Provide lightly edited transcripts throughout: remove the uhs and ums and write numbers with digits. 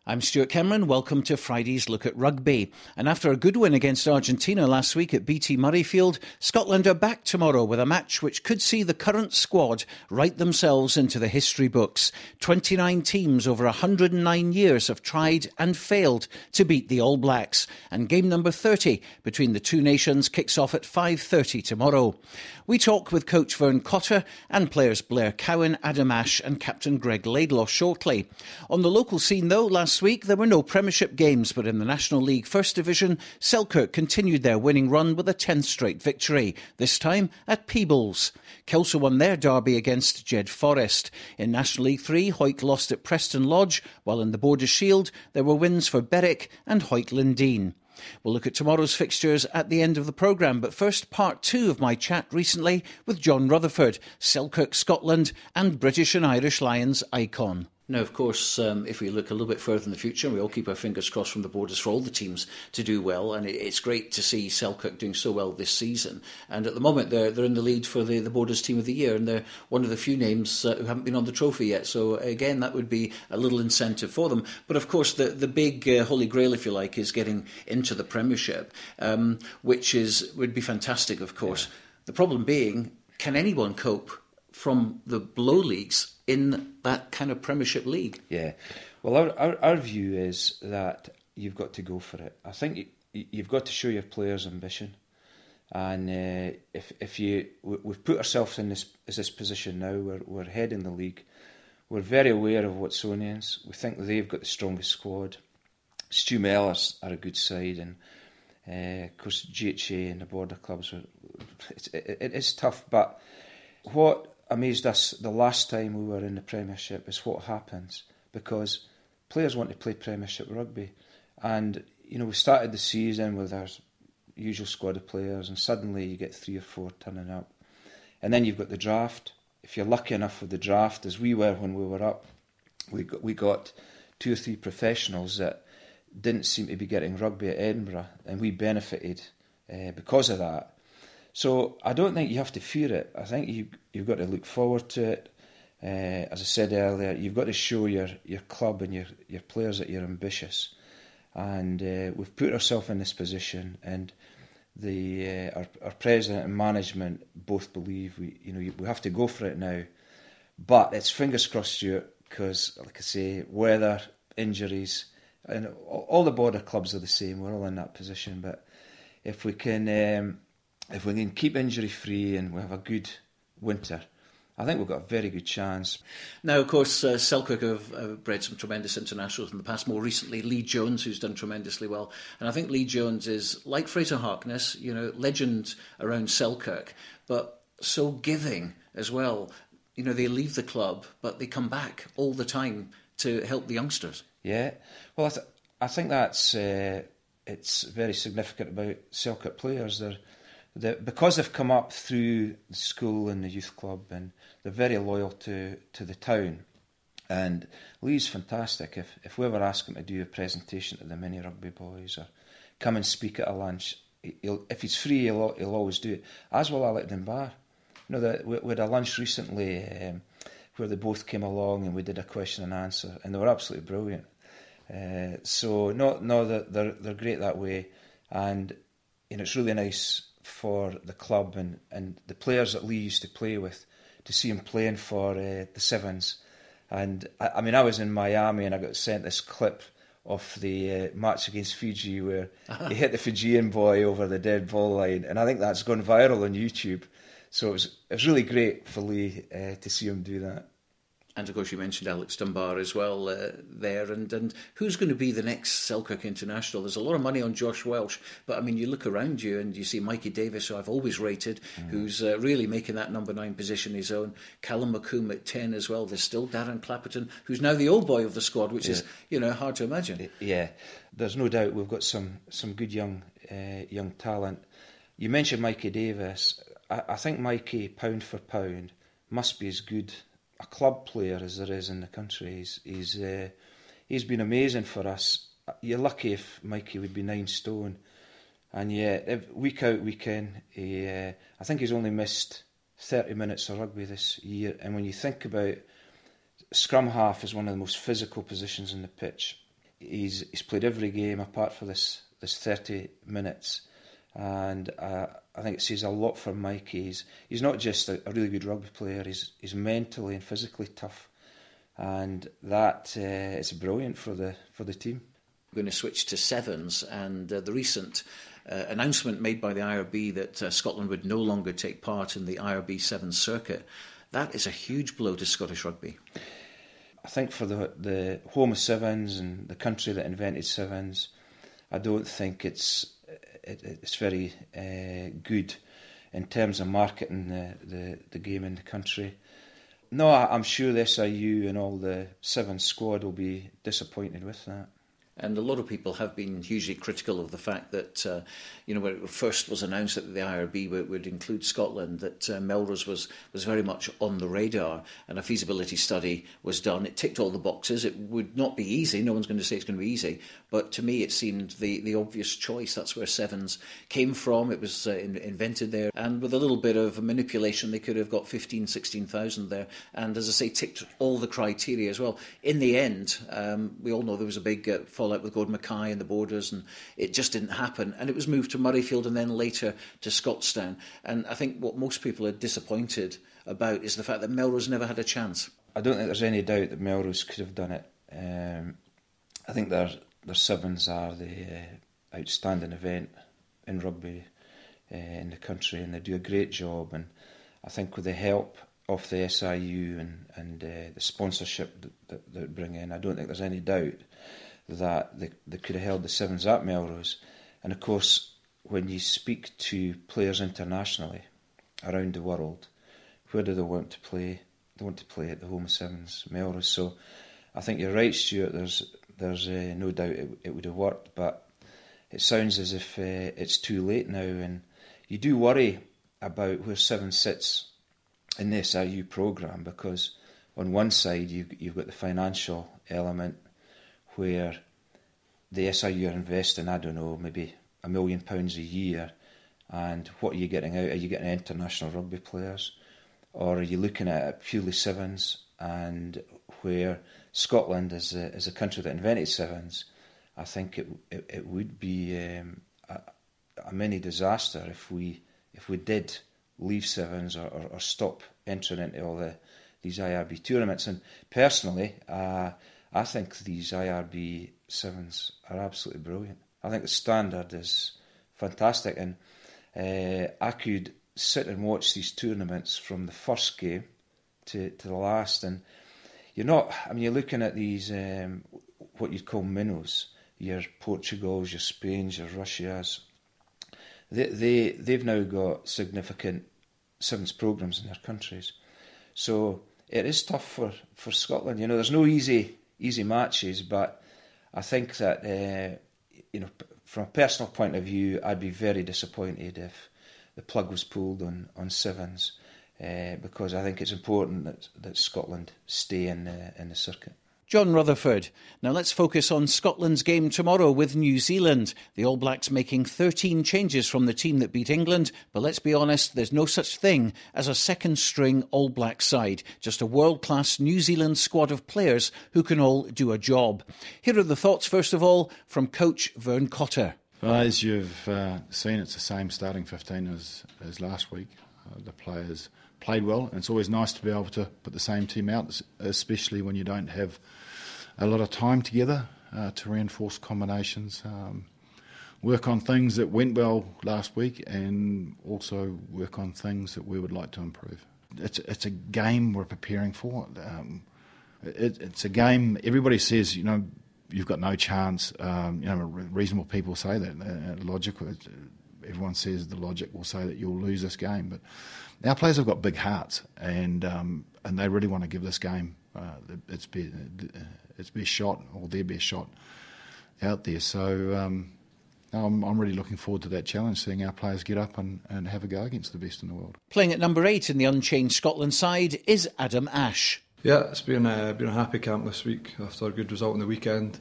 I'm Stuart Cameron, welcome to Friday's Look at Rugby. And after a good win against Argentina last week at BT Murrayfield, Scotland are back tomorrow with a match which could see the current squad write themselves into the history books. 29 teams over 109 years have tried and failed to beat the All Blacks. And game number 30 between the two nations kicks off at 5:30 tomorrow. We talk with coach Vern Cotter and players Blair, Cowan, Ashe and captain Greig Laidlaw shortly. On the local scene though, last week there were no Premiership games, but in the National League First Division, Selkirk continued their winning run with a 10th straight victory, this time at Peebles. Kelso won their derby against Jed Forest. In National League 3, Hoyt lost at Preston Lodge, while in the Border Shield there were wins for Berwick and Hoyt Lindeen. We'll look at tomorrow's fixtures at the end of the programme, but first part 2 of my chat recently with John Rutherford, Selkirk Scotland and British and Irish Lions icon. Now, of course, if we look a little bit further in the future, we all keep our fingers crossed from the borders for all the teams to do well, and it's great to see Selkirk doing so well this season. And at the moment, they're in the lead for the Borders Team of the Year, and they're one of the few names who haven't been on the trophy yet. So, again, that would be a little incentive for them. But, of course, the big holy grail, if you like, is getting into the Premiership, which would be fantastic, of course. Yeah. The problem being, can anyone cope from the below leagues in that kind of Premiership league? Yeah, well, our view is that you've got to go for it. I think you've got to show your players ambition, and we've put ourselves in this position now. We're heading the league. We're very aware of Watsonians. We think they've got the strongest squad. Stu Mellors are a good side, and of course GHA and the border clubs. It is tough, but what amazed us the last time we were in the Premiership is what happens, because players want to play Premiership rugby, and we started the season with our usual squad of players, and suddenly you get 3 or 4 turning up, and then you've got the draft. If you're lucky enough with the draft, as we were when we were up, we got 2 or 3 professionals that didn't seem to be getting rugby at Edinburgh, and we benefited because of that. So I don't think you have to fear it. I think you've got to look forward to it. As I said earlier, you've got to show your club and your players that you're ambitious. And we've put ourselves in this position, and our president and management both believe we have to go for it now. But it's fingers crossed, Stuart, because like I say, weather, injuries, and all the border clubs are the same. We're all in that position. But if we can keep injury free and we have a good winter, I think we've got a very good chance. Now, of course, Selkirk have bred some tremendous internationals in the past. More recently, Lee Jones, who's done tremendously well. And I think Lee Jones is, like Fraser Harkness, legend around Selkirk, but so giving as well. They leave the club, but they come back all the time to help the youngsters. Yeah, well, I think that's it's very significant about Selkirk players. Because they've come up through the school and the youth club, and they're very loyal to the town. And Lee's fantastic. If we ever ask him to do a presentation to the mini rugby boys or come and speak at a lunch, if he's free, he'll always do it. As will Alec Dunbar. We had a lunch recently where they both came along and we did a question and answer, and they were absolutely brilliant. They're great that way, and it's really nice for the club and the players that Lee used to play with to see him playing for the Sevens. And I was in Miami and I got sent this clip of the match against Fiji where he hit the Fijian boy over the dead ball line, and I think that's gone viral on YouTube. So it was really great for Lee to see him do that. And of course you mentioned Alex Dunbar as well there, and who's going to be the next Selkirk international? There's a lot of money on Josh Welsh, but you look around you and you see Mikey Davis, who I've always rated, who's really making that number 9 position his own. Callum McComb at 10 as well. There's still Darren Clapperton, who's now the old boy of the squad, which is hard to imagine. Yeah, there's no doubt we've got some good young talent. You mentioned Mikey Davis. I think Mikey, pound for pound, must be as good a club player as there is in the country. He's been amazing for us. You're lucky if Mikey would be 9 stone, and week out, week in, I think he's only missed 30 minutes of rugby this year. And when you think about scrum half is one of the most physical positions in the pitch, He's played every game apart from this 30 minutes, and I think it says a lot for Mike. He's not just a really good rugby player. He's mentally and physically tough, and that is brilliant for the team. We're going to switch to sevens, and the recent announcement made by the IRB that Scotland would no longer take part in the IRB Sevens circuit. That is a huge blow to Scottish rugby. I think for the home of sevens and the country that invented sevens, I don't think it's very good in terms of marketing the game in the country. No, I'm sure the SIU and all the sevens squad will be disappointed with that. And a lot of people have been hugely critical of the fact that, when it first was announced that the IRB would include Scotland, that Melrose was very much on the radar, and a feasibility study was done. It ticked all the boxes. It would not be easy. No one's going to say it's going to be easy. But to me, it seemed the obvious choice. That's where sevens came from. It was invented there. And with a little bit of manipulation, they could have got 15,000, 16,000 there. And as I say, ticked all the criteria as well. In the end, we all know there was a big fallout with Gordon Mackay and the Borders, and it just didn't happen. And it was moved to Murrayfield and then later to Scottstown. And I think what most people are disappointed about is the fact that Melrose never had a chance. I don't think there's any doubt that Melrose could have done it. I think their sevens are the outstanding event in rugby in the country, and they do a great job. And I think with the help of the SIU and the sponsorship that they bring in, I don't think there's any doubt that they could have held the sevens at Melrose. And of course, when you speak to players internationally around the world, where do they want to play? They want to play at the home of sevens, Melrose. So I think you're right, Stuart. There's no doubt it would have worked, but it sounds as if it's too late now, and you do worry about where sevens sits in the SIU programme, because on one side you've got the financial element where the SIU are investing, I don't know, maybe £1 million a year, and what are you getting out? Are you getting international rugby players, or are you looking at purely sevens? And where Scotland is a country that invented sevens, I think it would be a mini disaster if we did leave sevens or stop entering into all these IRB tournaments. And personally, I think these IRB sevens are absolutely brilliant. I think the standard is fantastic, and I could sit and watch these tournaments from the first game to the last, and you're looking at these what you'd call minnows, your Portugals, your Spains, your Russias. They've now got significant sevens programmes in their countries, so it is tough for Scotland. There's no easy matches, but I think that from a personal point of view, I'd be very disappointed if the plug was pulled on sevens, because I think it's important that Scotland stay in the circuit. John Rutherford. Now let's focus on Scotland's game tomorrow with New Zealand. The All Blacks making 13 changes from the team that beat England, but let's be honest, there's no such thing as a second-string All Black side, just a world-class New Zealand squad of players who can all do a job. Here are the thoughts, first of all, from coach Vern Cotter. Well, as you've seen, it's the same starting 15 as last week. The players played well, and it's always nice to be able to put the same team out, especially when you don't have a lot of time together to reinforce combinations, work on things that went well last week, and also work on things that we would like to improve. It's a game we're preparing for. It's a game, everybody says, you've got no chance. Reasonable people say that. Logical, everyone says the logic will say that you'll lose this game, but our players have got big hearts, and they really want to give this game its best shot, or their best shot out there. So I'm really looking forward to that challenge, seeing our players get up and have a go against the best in the world. Playing at number 8 in the unchanged Scotland side is Adam Ashe. Yeah, it's been a happy camp this week after a good result on the weekend.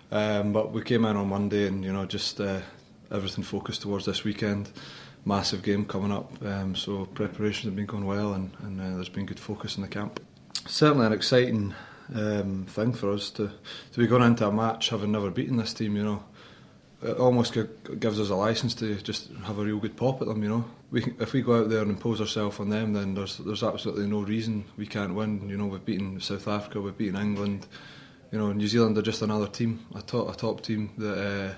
But we came in on Monday and just everything focused towards this weekend. Massive game coming up, so preparations have been going well, and there's been good focus in the camp. Certainly an exciting thing for us to be going into a match having never beaten this team, you know. It almost gives us a licence to just have a real good pop at them, you know. If we go out there and impose ourselves on them, then there's absolutely no reason we can't win. You know, we've beaten South Africa, we've beaten England. You know, New Zealand are just another team, a top team that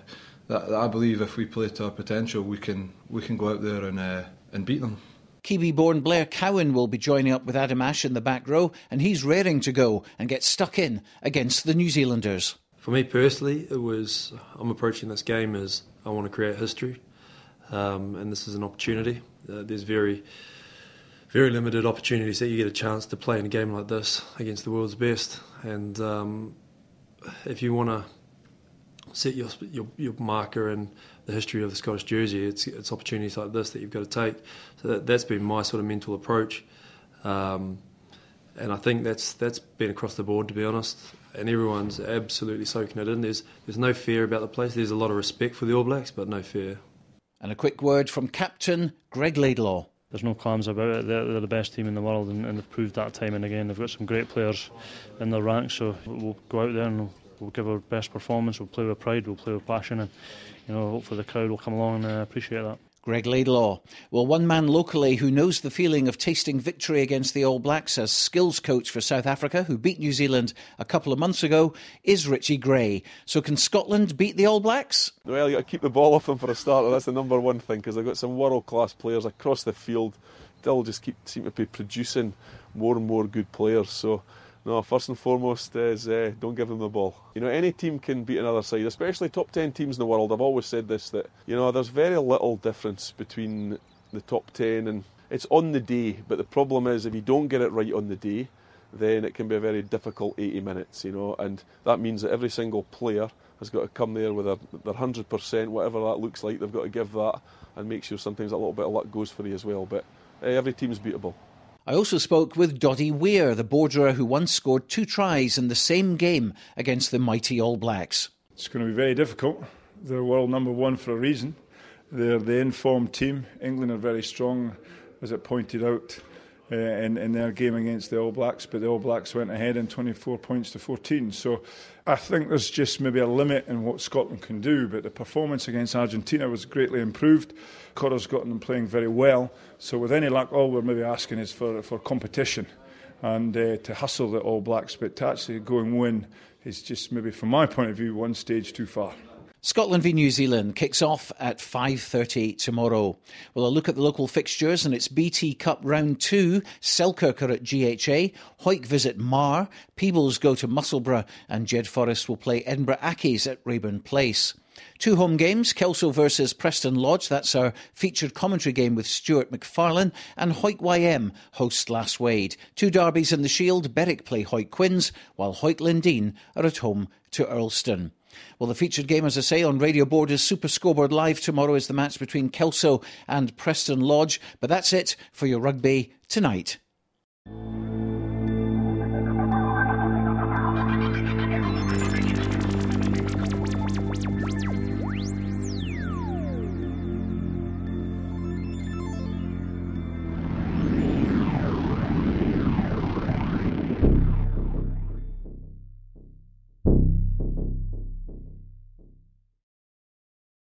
I believe if we play to our potential, we can go out there and beat them. Kiwi-born Blair Cowan will be joining up with Adam Ashe in the back row, and he's raring to go and get stuck in against the New Zealanders. For me personally, I'm approaching this game as I want to create history, and this is an opportunity. There's very, very limited opportunities that you get a chance to play in a game like this against the world's best. And if you want to set your marker in the history of the Scottish jersey, it's opportunities like this that you've got to take. So that's been my sort of mental approach, and I think that's been across the board, to be honest. And everyone's absolutely soaking it in. There's no fear about the place. There's a lot of respect for the All Blacks, but no fear. And a quick word from Captain Greig Laidlaw. There's no qualms about it. They're the best team in the world, and they've proved that time and again. They've got some great players in their ranks, so we'll go out there and we'll give our best performance. We'll play with pride, we'll play with passion, and hopefully the crowd will come along and appreciate that. Greig Laidlaw. Well, one man locally who knows the feeling of tasting victory against the All Blacks as skills coach for South Africa, who beat New Zealand a couple of months ago, is Richie Gray. So can Scotland beat the All Blacks? Well, you've got to keep the ball off them for a start. That's the number one thing, because they've got some world-class players across the field. They'll just seem to be producing more and more good players. So, no, first and foremost is don't give them the ball. Any team can beat another side, especially top 10 teams in the world. I've always said this, that there's very little difference between the top 10, and it's on the day. But the problem is, if you don't get it right on the day, then it can be a very difficult 80 minutes, and that means that every single player has got to come there with their 100%, whatever that looks like. They've got to give that and make sure sometimes a little bit of luck goes for you as well. But every team's beatable. I also spoke with Doddie Weir, the borderer who once scored 2 tries in the same game against the mighty All Blacks. It's going to be very difficult. They're world number 1 for a reason. They're the informed team. England are very strong, as it pointed out, in their game against the All Blacks, but the All Blacks went ahead in 24 points to 14. So I think there's just maybe a limit in what Scotland can do, but the performance against Argentina was greatly improved. Cotter's gotten them playing very well. So with any luck, all we're maybe asking is for competition and to hustle the All Blacks, but to actually go and win is just maybe, from my point of view, one stage too far. Scotland v New Zealand kicks off at 5:30 tomorrow. Well, a look at the local fixtures, and it's BT Cup Round 2. Selkirk are at GHA, Hawick visit Mar, Peebles go to Musselburgh, and Jed Forest will play Edinburgh Accies at Rayburn Place. 2 home games, Kelso versus Preston Lodge, that's our featured commentary game with Stuart McFarlane, and Hawick YM host Lass Wade. 2 derbies in the Shield, Berwick play Hawick Quins, while Hawick Lindeen are at home to Earlston. Well, the featured game, as I say, on Radio Border's Super Scoreboard Live tomorrow is the match between Kelso and Preston Lodge. But that's it for your rugby tonight.